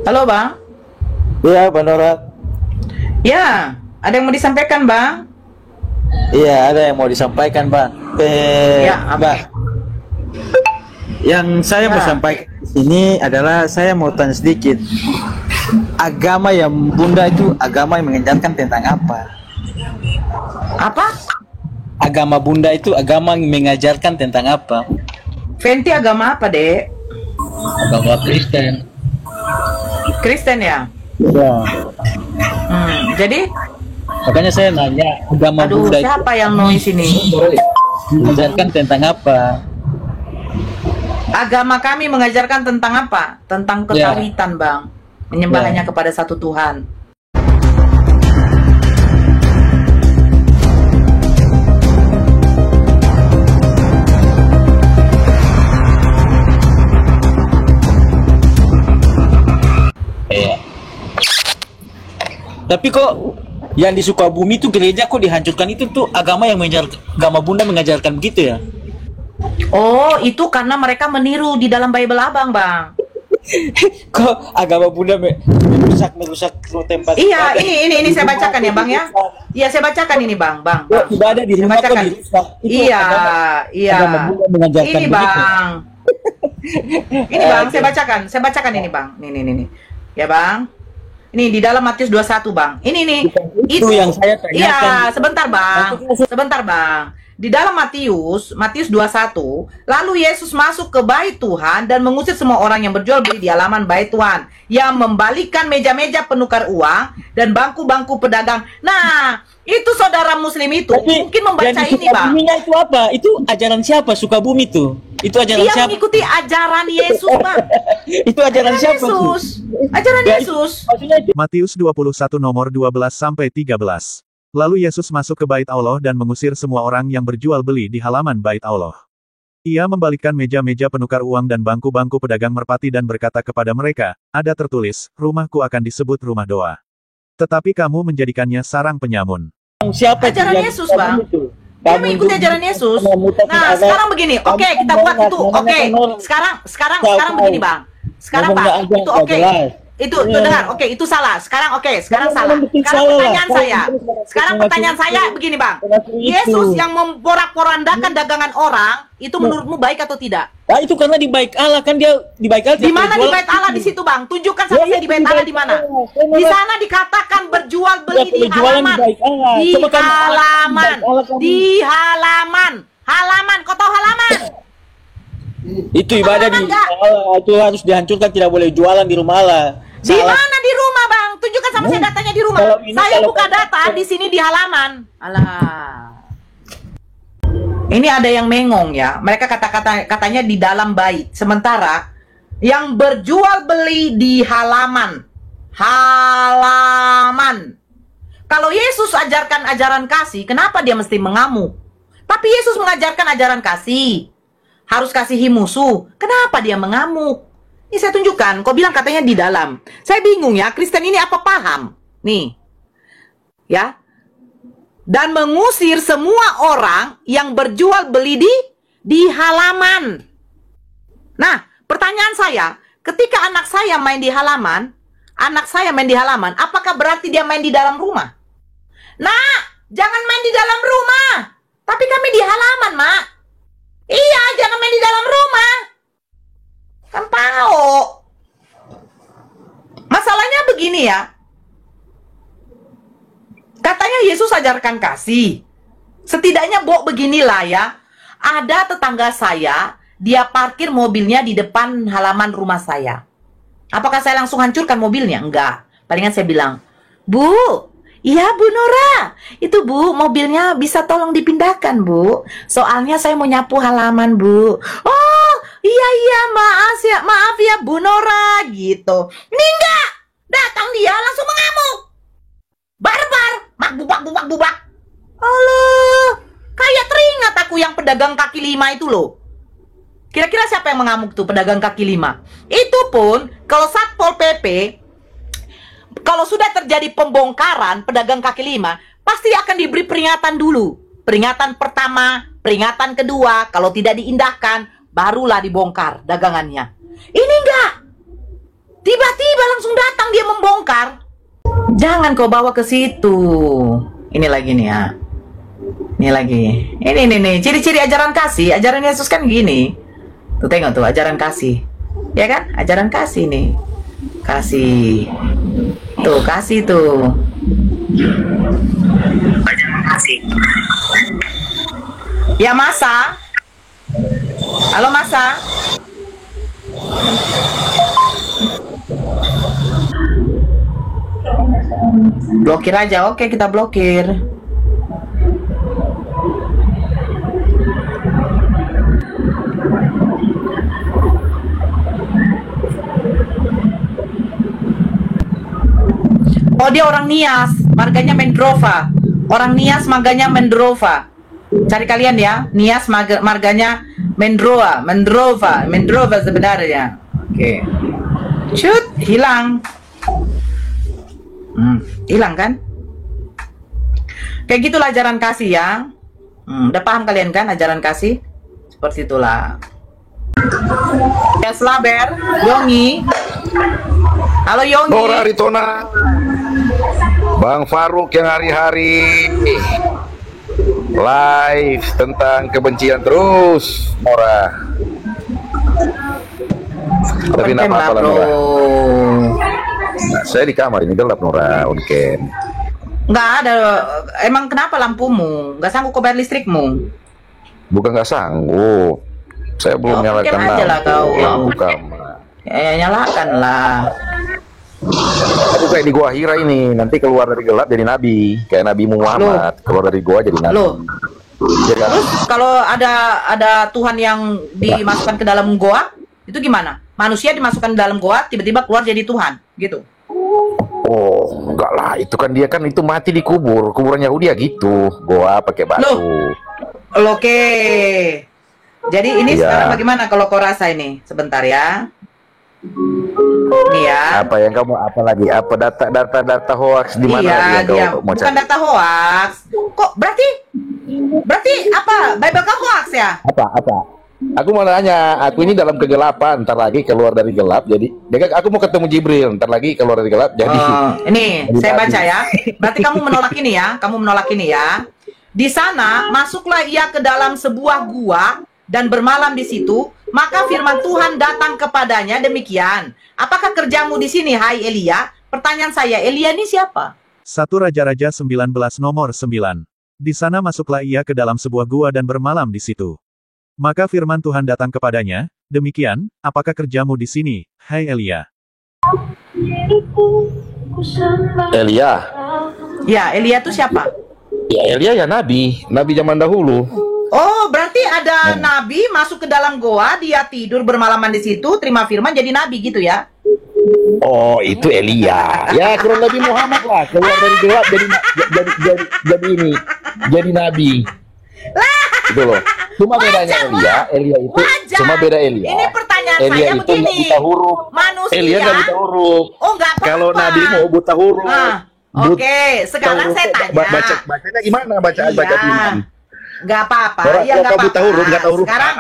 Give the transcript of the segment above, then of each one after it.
Halo Bang. Iya, Bang Nora. Ya, ada yang mau disampaikan Bang? Iya, ada yang mau disampaikan, Bang. Ya, apa? Bang. Yang saya mau sampaikan di sini adalah saya mau tanya sedikit. Agama yang Bunda itu agama yang mengajarkan tentang apa? Apa? Agama Bunda itu agama yang mengajarkan tentang apa? Fenty agama apa, Dek? Agama Kristen. Kristen ya? Ya. Jadi? Makanya saya nanya, agama Aduh, Bunda siapa itu yang noise ini? mengajarkan tentang apa? Agama kami mengajarkan tentang apa? Tentang ketawitan, Bang. Menyembah hanya kepada satu Tuhan. Tapi kok yang di Sukabumi itu gereja kok dihancurkan, itu tuh agama yang agama Bunda mengajarkan begitu ya? Oh, itu karena mereka meniru di dalam Bible Abang, Bang. Kok agama Bunda merusak tempat? Iya, ini saya bacakan ya, Bang ya. Iya, saya bacakan ini, Bang. Kok ibadah di rumah kok dirusak? Iya. Agama Bunda mengajarkan ini, begitu. Bang. Ini, Bang, saya bacakan ini, Bang. Nih. Ya, Bang. Ini di dalam Matius 21, Bang. Ini nih. Itu yang saya tanyakan. Iya, sebentar, Bang. Di dalam Matius 21, lalu Yesus masuk ke bait Tuhan dan mengusir semua orang yang berjual beli di halaman bait Tuhan, yang membalikan meja-meja penukar uang dan bangku-bangku pedagang. Nah, itu saudara muslim itu mungkin membaca ini, Bang. Itu apa? Itu ajaran siapa Sukabumi tuh? Itu ajaran Dia siapa? mengikuti ajaran Yesus, Bang. Itu ajaran siapa? Ajaran Yesus. Matius 21 nomor 12-13. Lalu Yesus masuk ke bait Allah dan mengusir semua orang yang berjual beli di halaman bait Allah. Ia membalikkan meja-meja penukar uang dan bangku-bangku pedagang merpati dan berkata kepada mereka, ada tertulis, rumahku akan disebut rumah doa. Tetapi kamu menjadikannya sarang penyamun. Siapa Ajaran Yesus, Bang? Dia mengikuti ajaran Yesus. Nah, sekarang begini. Oke, kita buat itu. Oke. Sekarang begini, Bang. Sekarang, Bang, itu oke. Itu dengar. Oke, itu salah. Sekarang salah. Sekarang pertanyaan saya begini, Bang. Yesus yang memporak-porandakan dagangan orang, itu menurutmu baik atau tidak? Nah, itu karena di baik Allah, kan dia di baik Allah. Di mana di bait Allah di situ, Bang? Tunjukkan sama saya di bait Allah di mana? Di sana dikatakan berjual beli di halaman. Di halaman. Kau tahu halaman? Itu ibadah di Allah, itu harus dihancurkan, tidak boleh jualan di rumah Allah. Di mana di rumah, Bang? Tunjukkan sama saya datanya di rumah. Saya buka data di sini di halaman. Alah. Ini ada yang mengong ya. Mereka katanya di dalam bait. Sementara yang berjual beli di halaman. Kalau Yesus ajarkan ajaran kasih, kenapa dia mesti mengamuk? Tapi Yesus mengajarkan ajaran kasih. Harus kasihi musuh. Kenapa dia mengamuk? Ini saya tunjukkan. Kau bilang katanya di dalam. Saya bingung ya. Kristen ini apa paham? Nih. Ya. Dan mengusir semua orang yang berjual beli di halaman. Nah, pertanyaan saya, ketika anak saya main di halaman, apakah berarti dia main di dalam rumah? Nah, jangan main di dalam rumah. Tapi kami di halaman, Mak. Iya, jangan main di dalam rumah. Kan tahu. Masalahnya begini ya. Katanya Yesus ajarkan kasih. Setidaknya beginilah ya. Ada tetangga saya, dia parkir mobilnya di depan halaman rumah saya. Apakah saya langsung hancurkan mobilnya? Enggak. Palingan saya bilang, Bu, iya Bu Nora, itu Bu, mobilnya bisa tolong dipindahkan Bu. Soalnya saya mau nyapu halaman Bu. Oh, iya, maaf ya Bu Nora, gitu. Ini enggak, datang dia langsung mengamuk. Barbar, bubak. Alah, kayak teringat aku yang pedagang kaki lima itu loh. Kira-kira siapa yang mengamuk tuh pedagang kaki lima? Itu pun kalau Satpol PP, kalau sudah terjadi pembongkaran pedagang kaki lima, pasti akan diberi peringatan dulu. Peringatan pertama, peringatan kedua, kalau tidak diindahkan, barulah dibongkar dagangannya. Ini enggak. Tiba-tiba langsung Sekarang dia membongkar. Jangan kau bawa ke situ. Ini lagi nih ya. Ini lagi. Ini nih. Ciri-ciri ajaran kasih. Ajaran Yesus kan gini. Tuh tengok tuh ajaran kasih. Ya kan? Ajaran kasih nih. Kasih. Tuh kasih tuh. Ajaran kasih. Ya Masa. Halo Masa. Blokir aja, oke kita blokir. Oh dia orang Nias, marganya Mendrova. Orang Nias marganya Mendrova. Cari kalian ya, Nias marganya Mendrova sebenarnya. Oke. Cut, hilang. Hilang kan? Kayak gitulah ajaran kasih ya. Udah paham kalian kan ajaran kasih? Seperti itulah. Ya Slaber, Yongi. Halo Yongi. Nora Ritona, Bang Faruk yang hari-hari live tentang kebencian terus, Nora. Tapi Open tidak cam lah, apa-apa lah, bro. Nora. Nah, saya di kamar ini gelap, Nora, on cam. Nggak ada. Emang kenapa lampumu? Nggak sanggup kau bayar listrikmu? Bukan nggak sanggup, saya belum Oh, nyalakan on cam aja lah kau. lampu kamar. Ya nyalakan lah. Aku kayak di gua Hira ini, nanti keluar dari gelap jadi nabi, kayak Nabi Muhammad, keluar dari gua jadi nabi. Loh. Ya kan? Terus kalau ada Tuhan yang dimasukkan ke dalam goa, itu gimana? Manusia dimasukkan ke dalam goa, tiba-tiba keluar jadi Tuhan, gitu. Oh, enggak lah, itu kan dia kan itu mati di kuburan Yahudi ya gitu, goa pakai batu. Loh, oke. Jadi ini Iya. sekarang bagaimana kalau kau rasa ini? Sebentar ya. Nih ya. Apa yang kamu apa lagi? Apa data hoax di mana Iya, lagi yang dia kau mau bukan cari? data hoax. Kok berarti apa? Bible kah hoax ya? Apa? Aku mau nanya, aku ini dalam kegelapan, ntar lagi keluar dari gelap, jadi aku mau ketemu Jibril, ntar lagi keluar dari gelap, jadi Ini Jadi saya tadi. baca ya. Berarti kamu menolak ini ya. Kamu menolak ini ya. Di sana masuklah ia ke dalam sebuah gua dan bermalam di situ. Maka firman Tuhan datang kepadanya demikian. Apakah kerjamu di sini, hai Elia? Pertanyaan saya, Elia ini siapa? 1 Raja-Raja 19 nomor 9. Di sana masuklah ia ke dalam sebuah gua dan bermalam di situ. Maka firman Tuhan datang kepadanya, demikian, apakah kerjamu di sini, hai Elia? Elia. Ya, Elia itu siapa? Ya Elia ya nabi zaman dahulu. Oh, berarti ada nabi masuk ke dalam goa, dia tidur bermalaman di situ, terima firman jadi nabi gitu ya? Oh, itu Elia. Ya kurang lebih Muhammad lah, keluar dari gelap jadi ini, jadi nabi. Itu loh. Cuma bedanya Elia itu Wajar. cuma beda Elia. Ini pertanyaan Elia saya itu begini. nggak buta huruf. Manusia. Elia nggak buta huruf. Oh, nggak apa-apa. Kalau nabi mau buta huruf. Nah, oke. Sekarang saya tanya. Bacanya gimana? Baca iman. Nggak apa-apa. Orang Iya, kalau nggak kau buta apa-apa. huruf, nggak tahu huruf. Sekarang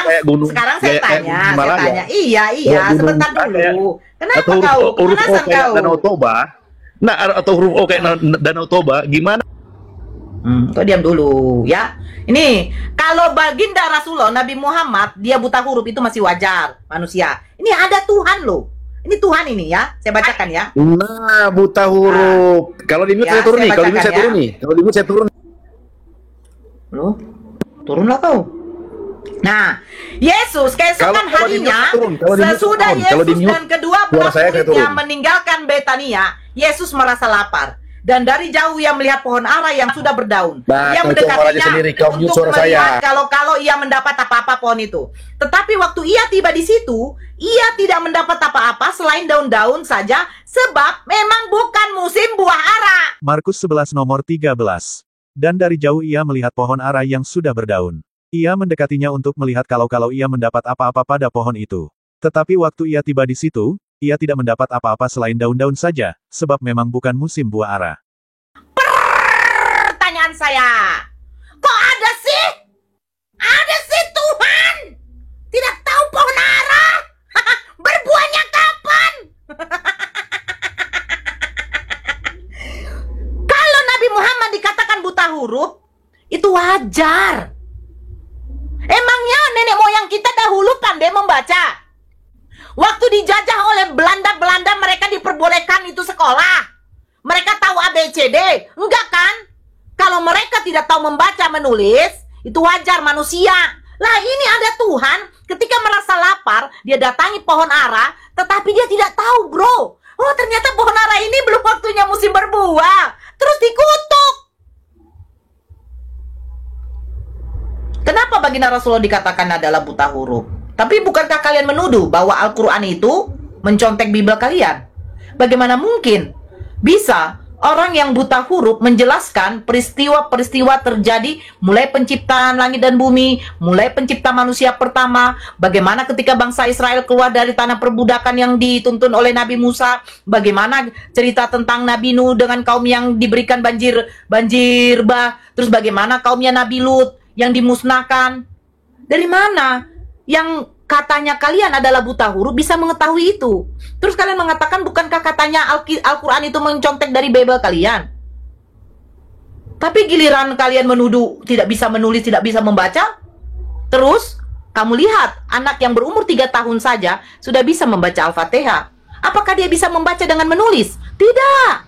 kayak gunung. sekarang saya Kayak tanya. Himalaya. Iya. Kayak gunung. Sebentar dulu. Kenapa Atau kau? huruf O Kemanasan kayak kau? Danau Toba. Nah, atau huruf O kayak Danau Toba. Gimana? Kau diam dulu ya. Ini kalau baginda Rasulullah Nabi Muhammad dia buta huruf itu masih wajar manusia. Ini ada Tuhan loh. Ini Tuhan ini ya. Saya bacakan ya. Nah, buta huruf. Kalau di mute Ya, saya turun saya nih. Kalau di mute bacakan saya turun ya. nih. Kalau di mute saya turun. Loh, turunlah kau. Nah, Yesus keesokan Kalau di mute harinya saya turun. Kalau di mute saya sesudah turun. Kalau di Yesus mute, dan kedua suara belas saya muridnya turun. meninggalkan Betania, Yesus merasa lapar. Dan dari jauh ia melihat pohon ara yang sudah berdaun. Nah, Ia kau coba aja sendiri, kau mute untuk suara melihat saya. kalau ia mendapat apa-apa pohon itu. Tetapi waktu ia tiba di situ, ia tidak mendapat apa-apa selain daun-daun saja, sebab memang bukan musim buah ara. Markus 11 nomor 13. Dan dari jauh ia melihat pohon ara yang sudah berdaun. Ia mendekatinya untuk melihat kalau ia mendapat apa-apa pada pohon itu. Tetapi waktu ia tiba di situ, ia tidak mendapat apa-apa selain daun-daun saja, sebab memang bukan musim buah ara. Pertanyaan saya, kok ada sih? Ada sih Tuhan? Tidak tahu pohon ara? Berbuahnya kapan? wajar. Emangnya nenek moyang kita dahulu pandai membaca? Waktu dijajah oleh Belanda, mereka diperbolehkan itu sekolah. Mereka tahu ABCD. Enggak kan? Kalau mereka tidak tahu membaca menulis, itu wajar manusia. Lah ini ada Tuhan, ketika merasa lapar, dia datangi pohon ara, tetapi dia tidak tahu, bro. Oh, ternyata pohon ara ini belum waktunya musim berbuah. Terus dikutuk. Kenapa baginda Rasulullah dikatakan adalah buta huruf? Tapi bukankah kalian menuduh bahwa Al-Quran itu mencontek Bible kalian? Bagaimana mungkin bisa orang yang buta huruf menjelaskan peristiwa-peristiwa terjadi mulai penciptaan langit dan bumi, mulai pencipta manusia pertama, bagaimana ketika bangsa Israel keluar dari tanah perbudakan yang dituntun oleh Nabi Musa, bagaimana cerita tentang Nabi Nuh dengan kaum yang diberikan banjir bah, terus bagaimana kaumnya Nabi Lut yang dimusnahkan. Dari mana yang katanya kalian adalah buta huruf bisa mengetahui itu? Terus kalian mengatakan bukankah katanya Al-Quran itu mencontek dari Bible kalian? Tapi giliran kalian menuduh tidak bisa menulis, tidak bisa membaca. Terus kamu lihat anak yang berumur 3 tahun saja sudah bisa membaca Al-Fatihah. Apakah dia bisa membaca dengan menulis? Tidak.